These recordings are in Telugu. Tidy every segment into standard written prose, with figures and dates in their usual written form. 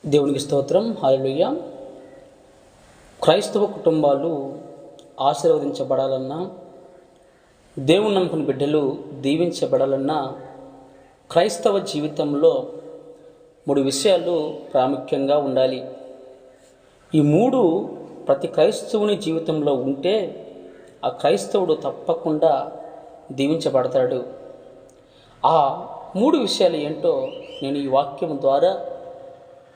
దేవునికి స్తోత్రం. హల్లెలూయా. క్రైస్తవ కుటుంబాలు ఆశీర్వదించబడాలన్నా, దేవుని నమ్ముకుని బిడ్డలు దీవించబడాలన్నా క్రైస్తవ జీవితంలో 3 విషయాలు ప్రాముఖ్యంగా ఉండాలి. ఈ 3 ప్రతి క్రైస్తవుని జీవితంలో ఉంటే ఆ క్రైస్తవుడు తప్పకుండా దీవించబడతాడు. ఆ 3 విషయాలు ఏంటో నేను ఈ వాక్యం ద్వారా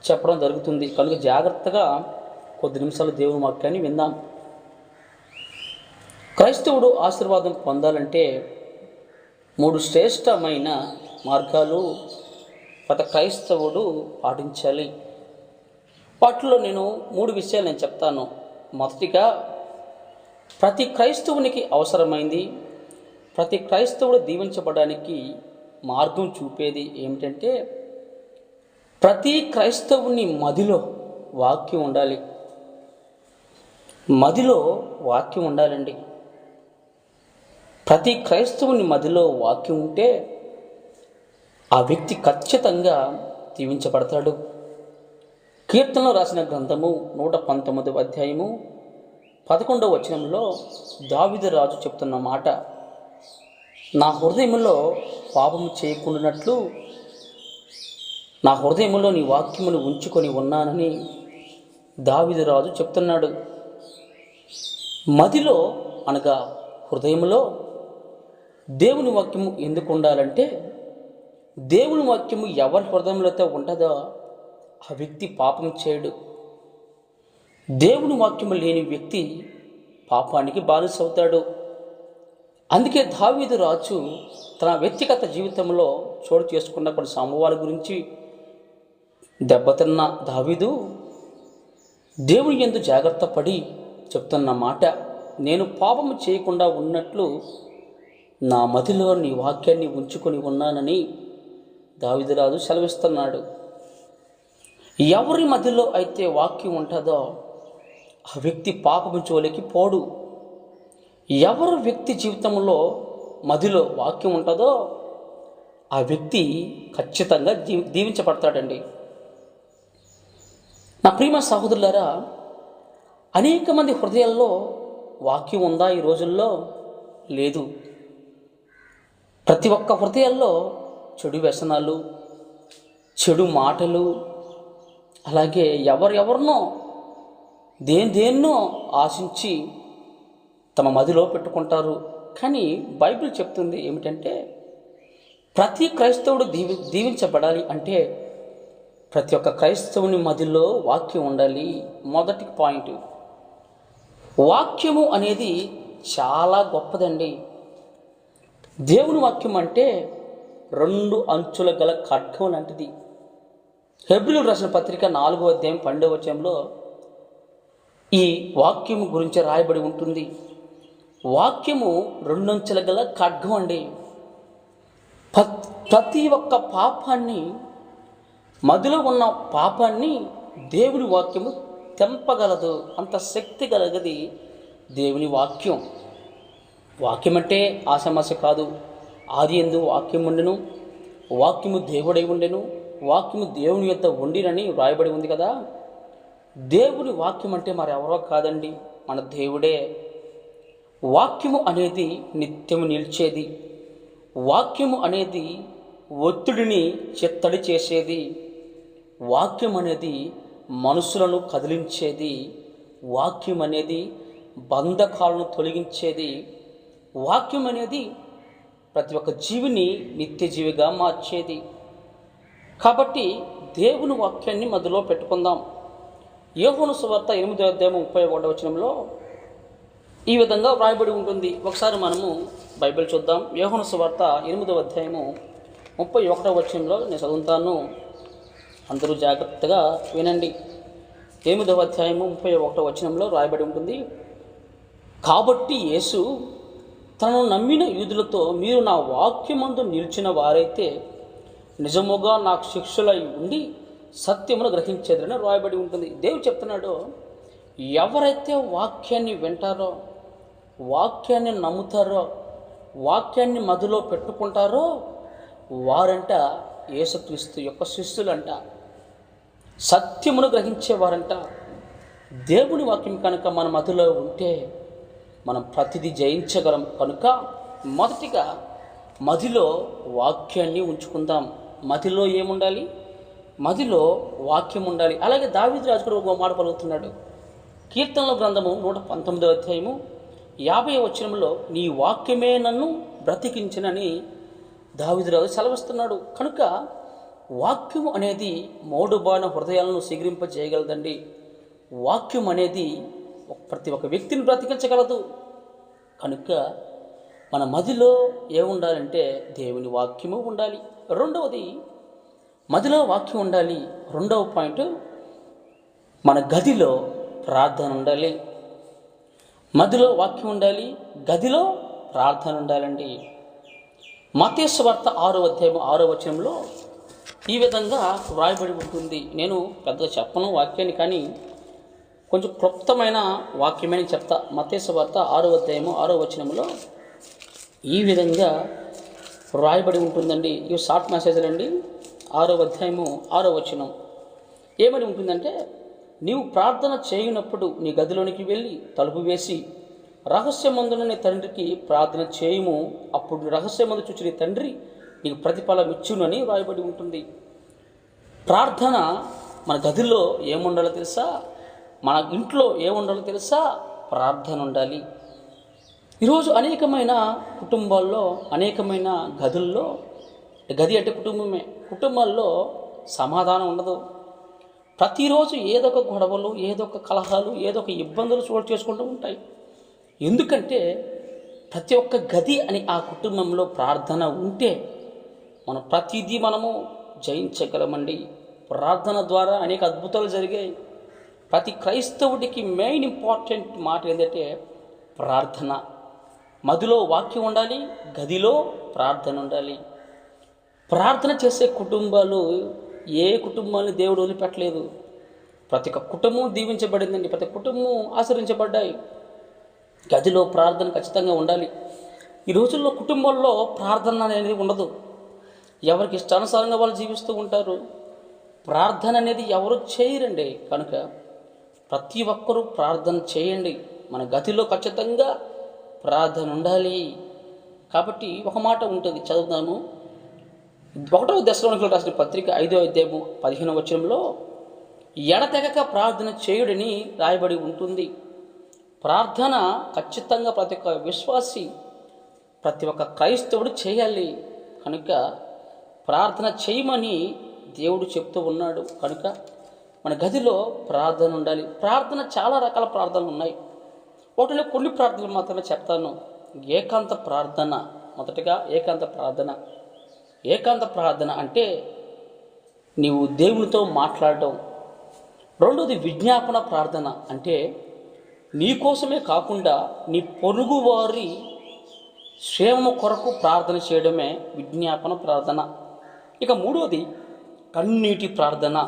చెప్పడం జరుగుతుంది. కనుక జాగ్రత్తగా కొద్ది నిమిషాలు దేవుని వాక్యాన్ని విందాం. క్రైస్తవుడు ఆశీర్వాదం పొందాలంటే 3 శ్రేష్టమైన మార్గాలు ప్రతి క్రైస్తవుడు పాటించాలి. వాటిలో నేను 3 విషయాలు నేను చెప్తాను. మొదటిగా, ప్రతి క్రైస్తవునికి అవసరమైంది, ప్రతి క్రైస్తవుడు దీవించబడడానికి మార్గం చూపేది ఏమిటంటే, ప్రతి క్రైస్తవుని మదిలో వాక్యం ఉండాలి. మదిలో వాక్యం ఉండాలండి. ప్రతి క్రైస్తవుని మదిలో వాక్యం ఉంటే ఆ వ్యక్తి ఖచ్చితంగా దీవించబడతాడు. కీర్తనలో రాసిన గ్రంథము 119వ అధ్యాయము 11వ వచనంలో దావీదు రాజు చెప్తున్న మాట, నా హృదయంలో పాపము చేయకుండానట్లు నా హృదయంలో నీ వాక్యమును ఉంచుకొని ఉన్నానని దావీదు రాజు చెప్తున్నాడు. మదిలో అనగా హృదయంలో దేవుని వాక్యము ఎందుకు ఉండాలంటే, దేవుని వాక్యము ఎవరి హృదయంలో ఉంటుందో ఆ వ్యక్తి పాపం చేయడు. దేవుని వాక్యము లేని వ్యక్తి పాపానికి బానిసవుతాడు. అందుకే దావీదు రాజు తన వ్యక్తిగత జీవితంలో చోటు చేసుకున్న కొన్ని సంభవాల గురించి దెబ్బతిన్న దావీదు దేవుని యందు జాగ్రత్త పడి చెప్తున్న మాట, నేను పాపము చేయకుండా ఉన్నట్లు నా మదిలో నీ వాక్యాన్ని ఉంచుకొని ఉన్నానని దావీదు రాజు సెలవిస్తున్నాడు. ఎవరి మదిలో అయితే వాక్యం ఉంటుందో ఆ వ్యక్తి పాపము జోలికి పోడు. ఎవరి వ్యక్తి జీవితంలో మదిలో వాక్యం ఉంటుందో ఆ వ్యక్తి ఖచ్చితంగా దీవించబడతాడండి. నా ప్రియమైన సహోదరులారా, అనేక మంది హృదయాల్లో వాక్యం ఉందా ఈ రోజుల్లో? లేదు. ప్రతి ఒక్క హృదయాల్లో చెడు వ్యసనాలు, చెడు మాటలు, అలాగే ఎవరెవరినో దేన్నో ఆశించి తమ మదిలో పెట్టుకుంటారు. కానీ బైబిల్ చెప్తుంది ఏమిటంటే, ప్రతి క్రైస్తవుడు దీవించబడాలి అంటే ప్రతి ఒక్క క్రైస్తవుని మదిలో వాక్యం ఉండాలి. మొదటి పాయింట్, వాక్యము అనేది చాలా గొప్పదండి. దేవుని వాక్యం అంటే 2 అంచుల గల ఖడ్గం లాంటిది. హెబ్రీయులకు రాసిన పత్రిక 4వ అధ్యాయం 12వ వచనంలో ఈ వాక్యము గురించి రాయబడి ఉంటుంది. వాక్యము 2 అంచుల గల ఖడ్గం అండి. ప్రతి ఒక్క పాపాన్ని, మదిలో ఉన్న పాపాన్ని దేవుని వాక్యము తెంపగలదు. అంత శక్తి గలగది దేవుని వాక్యం. వాక్యం అంటే ఆషామాషి కాదు. ఆదియందు వాక్యం ఉండెను, వాక్యము దేవుడై ఉండెను, వాక్యము దేవుని యొద్ద ఉండినని వ్రాయబడి ఉంది కదా. దేవుని వాక్యం అంటే మరెవరో కాదండి, మన దేవుడే. వాక్యము అనేది నిత్యము నిలిచేది. వాక్యము అనేది ఒత్తిడిని చిత్తడి చేసేది. వాక్యం అనేది మనుషులను కదిలించేది. వాక్యం అనేది బంధకాలను తొలగించేది. వాక్యం అనేది ప్రతి ఒక్క జీవిని నిత్య జీవిగా మార్చేది. కాబట్టి దేవుని వాక్యాన్ని మధ్యలో పెట్టుకుందాం. యోహాను సువార్త 8వ అధ్యాయం 31వ వచనంలో ఈ విధంగా వ్రాయబడి ఉంటుంది. ఒకసారి మనము బైబిల్ చూద్దాం. యోహాను సువార్త 8వ అధ్యాయము 31వ వచనంలో నేను చదువుతాను, అందరూ జాగ్రత్తగా వినండి. 8వ అధ్యాయము 31వ వచనంలో రాయబడి ఉంటుంది, కాబట్టి యేసు తనను నమ్మిన యూదులతో, మీరు నా వాక్యమందు నిలిచిన వారైతే నిజముగా నాకు శిష్యులై ఉండి సత్యమును గ్రహించేదని రాయబడి ఉంటుంది. దేవుడు చెప్తున్నాడు, ఎవరైతే వాక్యాన్ని వింటారో, వాక్యాన్ని నమ్ముతారో, వాక్యాన్ని మదిలో పెట్టుకుంటారో వారంట యేసుక్రీస్తు యొక్క శిష్యులంట. సత్యమును గ్రహించేవారంట. దేవుని వాక్యం కనుక మన మదిలో ఉంటే మనం ప్రతిదీ జయించగలం. కనుక మొదటిగా మదిలో వాక్యాన్ని ఉంచుకుందాం. మదిలో ఏముండాలి? మదిలో వాక్యం ఉండాలి. అలాగే దావీదు రాజు కూడా ఒక మాట పలుకుతున్నాడు. కీర్తనల గ్రంథము 119వ అధ్యాయము 50వ వచనంలో నీ వాక్యమే నన్ను బ్రతికించినని దావీదు రాజు సెలవిస్తున్నాడు. కనుక వాక్యం అనేది మోడుబారిన హృదయాలను శిగిరింపజేయగలదండి. వాక్యం అనేది ప్రతి ఒక్క వ్యక్తిని బ్రతికించగలదు. కనుక మన మదిలో ఏముండాలంటే దేవుని వాక్యము ఉండాలి. రెండవది, మదిలో వాక్యం ఉండాలి. రెండవ పాయింట్, మన గదిలో ప్రార్థన ఉండాలి. మదిలో వాక్యం ఉండాలి, గదిలో ప్రార్థన ఉండాలండి. మత్తయి సువార్త 6వ అధ్యాయం 6వ వచనంలో ఈ విధంగా వ్రాయబడి ఉంటుంది. నేను పెద్దగా చెప్పను వాక్యాన్ని, కానీ కొంచెం క్లుప్తమైన వాక్యమే చెప్తా. మత్తయి సువార్త 6వ అధ్యాయము 6వ వచనంలో ఈ విధంగా వ్రాయబడి ఉంటుందండి. ఇవి షార్ట్ మెసేజ్లు అండి. 6వ అధ్యాయము 6వ వచనం ఏమని ఉంటుందంటే, నీవు ప్రార్థన చేయునప్పుడు నీ గదిలోనికి వెళ్ళి తలుపు వేసి రహస్యమందున నీ తండ్రికి ప్రార్థన చేయుము. అప్పుడు రహస్యమందు చూచి నీ తండ్రి నీకు ప్రతిఫలం ఇచ్చునని వ్రాయబడి ఉంటుంది. ప్రార్థన మన గదిలో ఏముండాలో తెలుసా? మన ఇంట్లో ఏముండాలో తెలుసా? ప్రార్థన ఉండాలి. ఈరోజు అనేకమైన కుటుంబాల్లో, అనేకమైన గదుల్లో, గది అంటే కుటుంబమే, కుటుంబాల్లో సమాధానం ఉండదు. ప్రతిరోజు ఏదో ఒక గొడవలు, ఏదో ఒక కలహాలు, ఏదో ఒక ఇబ్బందులు చోటు చేసుకుంటూ ఉంటాయి. ఎందుకంటే ప్రతి ఒక్క గది అని ఆ కుటుంబంలో ప్రార్థన ఉంటే మనం ప్రతిదీ మనము జయించగలమండి. ప్రార్థన ద్వారా అనేక అద్భుతాలు జరిగాయి. ప్రతి క్రైస్తవుడికి మెయిన్ ఇంపార్టెంట్ మాట ఏంటంటే ప్రార్థన. మదిలో వాక్యం ఉండాలి, గదిలో ప్రార్థన ఉండాలి. ప్రార్థన చేసే కుటుంబాలు, ఏ కుటుంబాన్ని దేవుడు వదిలిపెట్టలేదు. ప్రతి ఒక్క కుటుంబం దీవించబడిందండి. ప్రతి కుటుంబం ఆశ్రయించబడ్డాయి. గదిలో ప్రార్థన ఖచ్చితంగా ఉండాలి. ఈ రోజుల్లో కుటుంబాల్లో ప్రార్థన అనేది ఉండదు. ఎవరికి ఇష్టానుసారంగా వాళ్ళు జీవిస్తూ ఉంటారు. ప్రార్థన అనేది ఎవరు చేయరండి. కనుక ప్రతి ఒక్కరూ ప్రార్థన చేయండి. మన గదిలో ఖచ్చితంగా ప్రార్థన ఉండాలి. కాబట్టి ఒక మాట ఉంటుంది, చదువుతాను. 1వ దశలోనికైయులకు రాసిన పత్రిక 5వ అధ్యాయము 15వ వచనంలో ఎడతెగక ప్రార్థన చేయుడని రాయబడి ఉంటుంది. ప్రార్థన ఖచ్చితంగా ప్రతి ఒక్క విశ్వాసి, ప్రతి ఒక్క క్రైస్తవుడు చేయాలి. కనుక ప్రార్థన చేయమని దేవుడు చెప్తూ ఉన్నాడు. కనుక మన గదిలో ప్రార్థన ఉండాలి. ప్రార్థన చాలా రకాల ప్రార్థనలు ఉన్నాయి. వాటిలో కొన్ని ప్రార్థనలు మాత్రమే చెప్తాను. ఏకాంత ప్రార్థన. మొదటగా ఏకాంత ప్రార్థన. ఏకాంత ప్రార్థన అంటే నీవు దేవునితో మాట్లాడటం. రెండోది విజ్ఞాపన ప్రార్థన. అంటే నీ కోసమే కాకుండా నీ పొరుగు వారి క్షేమము కొరకు ప్రార్థన చేయడమే విజ్ఞాపన ప్రార్థన. ఇక మూడోది కన్నీటి ప్రార్థన.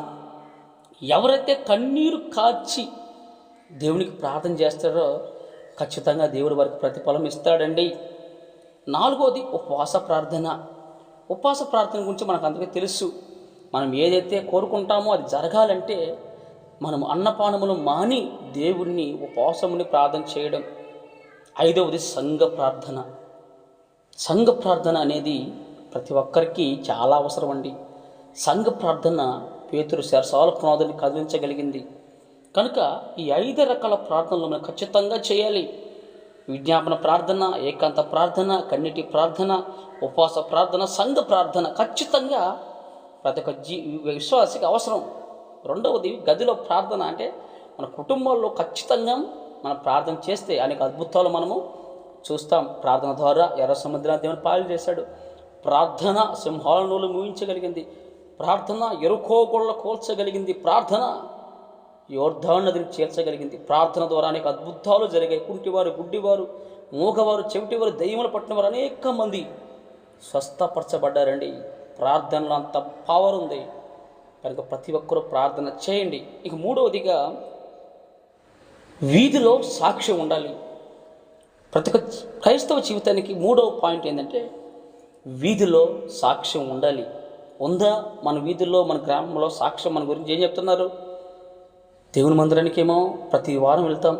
ఎవరైతే కన్నీరు కార్చి దేవునికి ప్రార్థన చేస్తారో ఖచ్చితంగా దేవుడు వారికి ప్రతిఫలం ఇస్తాడండి. నాలుగోది ఉపవాస ప్రార్థన. ఉపవాస ప్రార్థన గురించి మనకు అందరికీ తెలుసు. మనం ఏదైతే కోరుకుంటామో అది జరగాలంటే మనం అన్నపానములు మాని దేవుణ్ణి ఉపవాసముని ప్రార్థన చేయడం. ఐదవది సంఘ ప్రార్థన. సంఘ ప్రార్థన అనేది ప్రతి ఒక్కరికి చాలా అవసరం అండి. సంఘ ప్రార్థన పేతురు శరసాల పునాదుని కదిలించగలిగింది. కనుక ఈ 5 రకాల ప్రార్థనలు మనం ఖచ్చితంగా చేయాలి. విజ్ఞాపన ప్రార్థన, ఏకాంత ప్రార్థన, కన్నీటి ప్రార్థన, ఉపవాస ప్రార్థన, సంఘ ప్రార్థన ఖచ్చితంగా ప్రతి ఒక్క విశ్వాసికి అవసరం. రెండవది గదిలో ప్రార్థన. అంటే మన కుటుంబాల్లో ఖచ్చితంగా మనం ప్రార్థన చేస్తే అనేక అద్భుతాలు మనము చూస్తాం. ప్రార్థన ద్వారా ఎర్ర సముద్రాన్ని దేవుని పాలు చేశాడు. ప్రార్థన సింహాలను మూయించగలిగింది. ప్రార్థన ఎరుకో గొళ్ళ కోల్చగలిగింది. ప్రార్థన యోర్దాను నదిని చేర్చగలిగింది. ప్రార్థన ద్వారా అనేక అద్భుతాలు జరిగాయి. కుంటివారు, గుడ్డివారు, మూగవారు, చెవిటివారు, దయ్యములు పట్టిన వారు అనేక మంది స్వస్థపరచబడ్డారండి. ప్రార్థనలో అంత పవర్ ఉంది. కనుక ప్రతి ఒక్కరూ ప్రార్థన చేయండి. ఇక మూడవదిగా వీధిలో సాక్ష్యం ఉండాలి. ప్రతి ఒక్క క్రైస్తవ జీవితానికి మూడవ పాయింట్ ఏంటంటే వీధిలో సాక్ష్యం ఉండాలి. ఉందా? మన వీధుల్లో, మన గ్రామంలో సాక్ష్యం మన గురించి ఏం చెప్తున్నారు? దేవుని మందిరానికేమో ప్రతి వారం వెళ్తాం,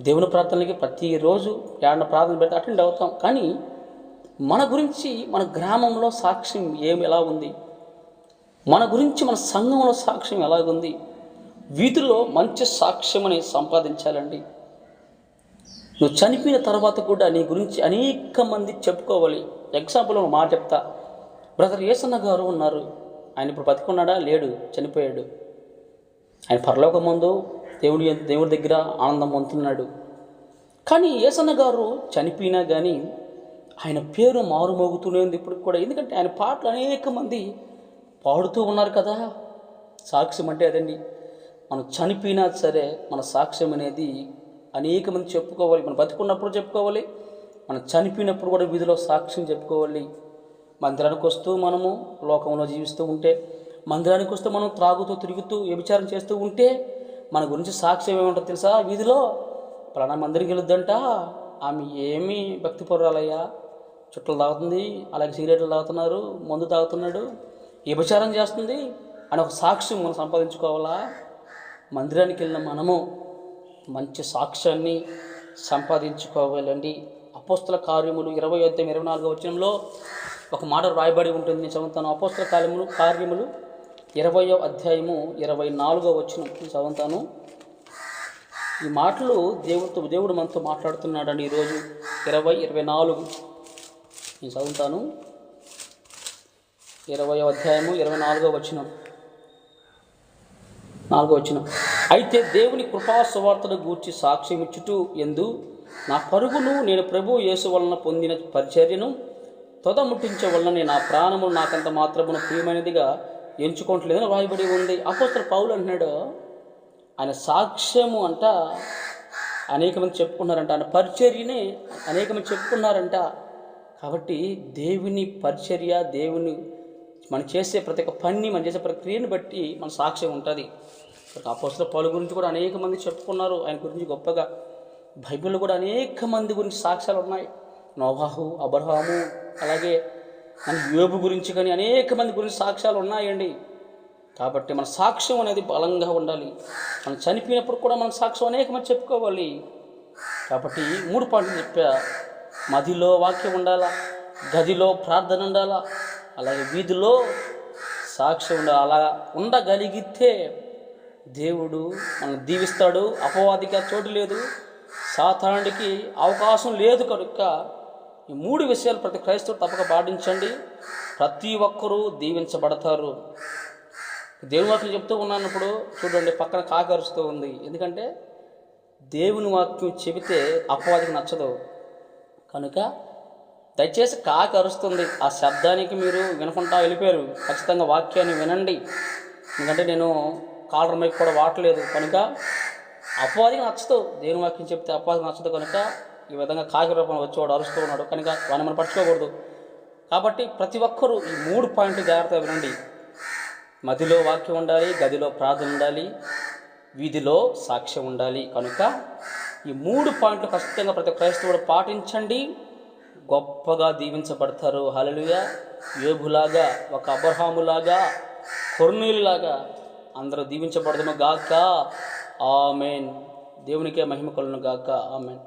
దేవుని ప్రార్థనలకి ప్రతిరోజు ఏడన ప్రార్థన పెడితే అటెండ్ అవుతాం. కానీ మన గురించి మన గ్రామంలో సాక్ష్యం ఎలా ఉంది? మన గురించి మన సంఘంలో సాక్ష్యం ఎలాగుంది? వీధుల్లో మంచి సాక్ష్యం అనేది సంపాదించాలండి. నువ్వు చనిపోయిన తర్వాత కూడా నీ గురించి అనేక మంది చెప్పుకోవాలి. ఎగ్జాంపుల్ ఒక మాట చెప్తా. బ్రదర్ యేసన్న గారు ఉన్నారు, ఆయన ఇప్పుడు బతికున్నాడా? లేడు, చనిపోయాడు. ఆయన పరలోకం ముందు దేవుడి దగ్గర ఆనందం పొందుతున్నాడు. కానీ యేసన్న గారు చనిపోయినా కానీ ఆయన పేరు మారుమోగుతూనే ఉంది ఇప్పుడు కూడా. ఎందుకంటే ఆయన పాటలు అనేక మంది పాడుతూ ఉన్నారు కదా. సాక్ష్యం అంటే అదండి. మనం చనిపోయినా సరే మన సాక్ష్యం అనేది అనేక మంది చెప్పుకోవాలి. మనం బతుకున్నప్పుడు చెప్పుకోవాలి, మనం చనిపోయినప్పుడు కూడా వీధిలో సాక్ష్యం చెప్పుకోవాలి. మందిరానికి వస్తూ మనము లోకంలో జీవిస్తూ ఉంటే, మందిరానికి వస్తూ మనం త్రాగుతూ తిరుగుతూ వ్యభిచారం చేస్తూ ఉంటే మన గురించి సాక్ష్యం ఏముంటుందో తెలుసా? వీధిలో పలానా మందిరికి వెళుద్దంట, ఆమె ఏమి భక్తిపరురాలయ్యా, చుట్టలు తాగుతుంది, అలాగే సిగరెట్లు తాగుతున్నారు, మందు తాగుతున్నాడు, వ్యభిచారం చేస్తుంది అని ఒక సాక్ష్యం మనం సంపాదించుకోవాలా? మందిరానికి వెళ్ళిన మనము మంచి సాక్ష్యాన్ని సంపాదించుకోవాలండి. అపోస్తల కార్యములు 20-24 ఒక మాట రాయబడి ఉంటుంది, నేను చదువుతాను. అపోస్తల కార్యములు 20-24 చదువుతాను. ఈ మాటలు దేవుడు మనతో మాట్లాడుతున్నాడండి ఈరోజు. 20-24 నేను చదువుతాను. 20-24 4 అయితే దేవుని కృపా సువార్తను గూర్చి సాక్ష్యం ఇచ్చుటూ ఎందు నా పరుగును నేను ప్రభు యేసు వలన పొందిన పరిచర్యను తొదముట్టించే వలన నా ప్రాణములు నాకంత మాత్రమున ప్రియమైనదిగా ఎంచుకోవట్లేదని రాయబడి ఉంది. అపోస్తలుడు పౌలు అంటున్నాడు, ఆయన సాక్ష్యము అంట అనేక మంది చెప్పుకున్నారంట, ఆయన పరిచర్యని అనేక మంది చెప్పుకున్నారంట. కాబట్టి దేవుని పరిచర్య, దేవుని మనం చేసే ప్రతి ఒక్క పని, మనం చేసే ప్రక్రియను బట్టి మన సాక్ష్యం ఉంటుంది. అపోస్తలుడు పౌలు గురించి కూడా అనేక మంది చెప్పుకున్నారు, ఆయన గురించి గొప్పగా. బైబిల్లో కూడా అనేక మంది గురించి సాక్ష్యాలు ఉన్నాయి. నోవాహు, అబ్రహాము, అలాగే మన యోబు గురించి కానీ అనేక మంది గురించి సాక్ష్యాలు ఉన్నాయండి. కాబట్టి మన సాక్ష్యం అనేది బలంగా ఉండాలి. మనం చనిపోయినప్పుడు కూడా మన సాక్ష్యం అనేక మంది చెప్పుకోవాలి. కాబట్టి 3 పాయింట్లు చెప్పా. మదిలో వాక్యం ఉండాలా, గదిలో ప్రార్థన ఉండాలా, అలాగే వీధిలో సాక్ష్యం ఉండాలి. అలా ఉండగలిగితే దేవుడు మనం దీవిస్తాడు. అపవాదిగా చోటు లేదు, సాతానుడికి అవకాశం లేదు. కనుక ఈ 3 విషయాలు ప్రతి క్రైస్తవుడు తప్పక పాటించండి. ప్రతి ఒక్కరూ దీవించబడతారు. దేవుని వాక్యం చెప్తూ ఉన్నప్పుడు చూడండి, పక్కన కాకి అరుస్తూ ఉంది. ఎందుకంటే దేవుని వాక్యం చెబితే అపవాదికి నచ్చదు. కనుక దయచేసి కాకి అరుస్తుంది, ఆ శబ్దానికి మీరు వినకుండా వెళ్ళిపోయారు. ఖచ్చితంగా వాక్యాన్ని వినండి. ఎందుకంటే నేను కాలర్ మైక్ కూడా వాడలేదు. కనుక అపవాదికి నచ్చదు, దేవుని వాక్యం చెప్తే అపవాదికి నచ్చదు. కనుక ఈ విధంగా కాకి రూపంలో వచ్చేవాడు అరుస్తూ ఉన్నాడు. కనుక వాడిని మనం పట్టుకోకూడదు. కాబట్టి ప్రతి ఒక్కరూ ఈ 3 పాయింట్లు జాగ్రత్తగా వినండి. మదిలో వాక్యం ఉండాలి, గదిలో ప్రార్థన ఉండాలి, వీధిలో సాక్ష్యం ఉండాలి. కనుక ఈ 3 పాయింట్లు ఖచ్చితంగా ప్రతి క్రైస్తవుడు పాటించండి, గొప్పగా దీవించబడతారు. హల్లెలూయా. యోబులాగా, ఒక అబ్రహాములాగా, కొర్నేలులాగా అందరూ దీవించబడదును గాక. ఆమేన్. దేవునికే మహిమ కలుగును గాక. ఆమేన్.